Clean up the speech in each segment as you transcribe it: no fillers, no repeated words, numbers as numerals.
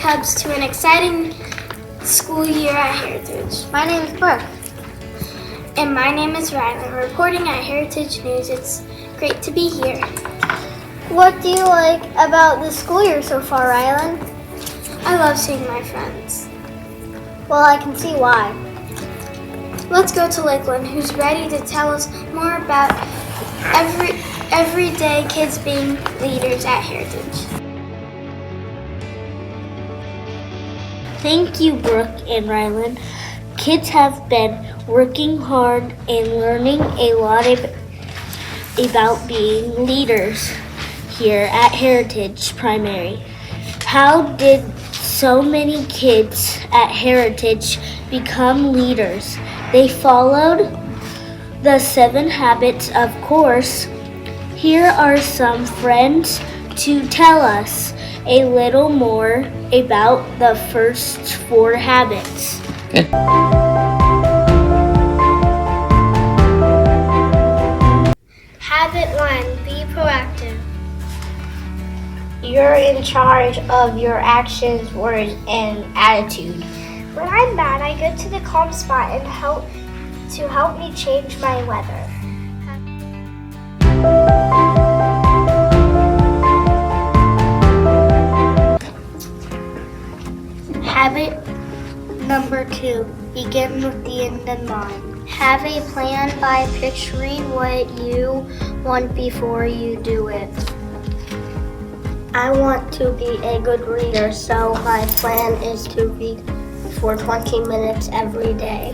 Cubs to an exciting school year at Heritage. My name is Brooke. And my name is Rylan. Reporting at Heritage News. It's great to be here. What do you like about the school year so far, Rylan? I love seeing my friends. Well, I can see why. Let's go to Lakeland, who's ready to tell us more about everyday kids being leaders at Heritage. Thank you, Brooke and Rylan. Kids have been working hard and learning a lot about being leaders here at Heritage Primary. How did so many kids at Heritage become leaders? They followed the 7 habits, of course. Here are some friends to tell us a little more about the first 4 habits. Habit 1, be proactive. You're in charge of your actions, words, and attitude. When I'm mad, I go to the calm spot and help me change my weather. Habit number 2, begin with the end in mind. Have a plan by picturing what you want before you do it. I want to be a good reader, so my plan is to read for 20 minutes every day.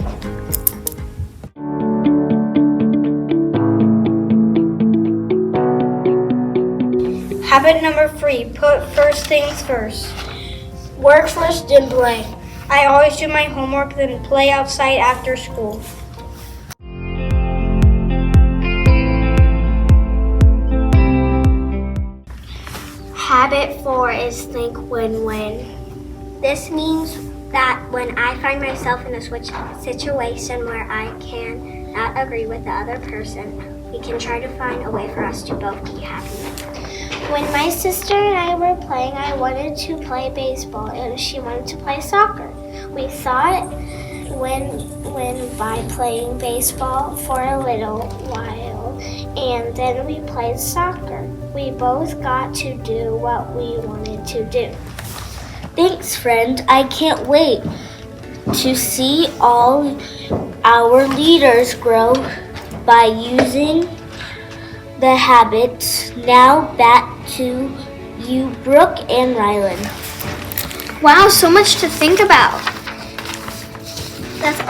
Habit number 3, put first things first. Work first, then play. I always do my homework, then play outside after school. Habit 4 is think win-win. This means that when I find myself in a situation where I cannot agree with the other person, we can try to find a way for us to both be happy. When my sister and I were playing, I wanted to play baseball and she wanted to play soccer. We thought win by playing baseball for a little while, and then we played soccer. We both got to do what we wanted to do. Thanks, friend. I can't wait to see all our leaders grow by using the habits. Now back to you, Brooke and Rylan. Wow, so much to think about. That's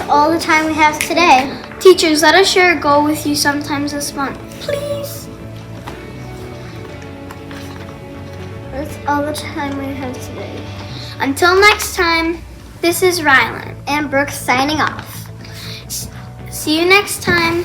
all the time we have today. Teachers, let us share a goal with you sometime this month. Please. That's all the time we have today. Until next time, this is Rylan And Brooke signing off. See you next time.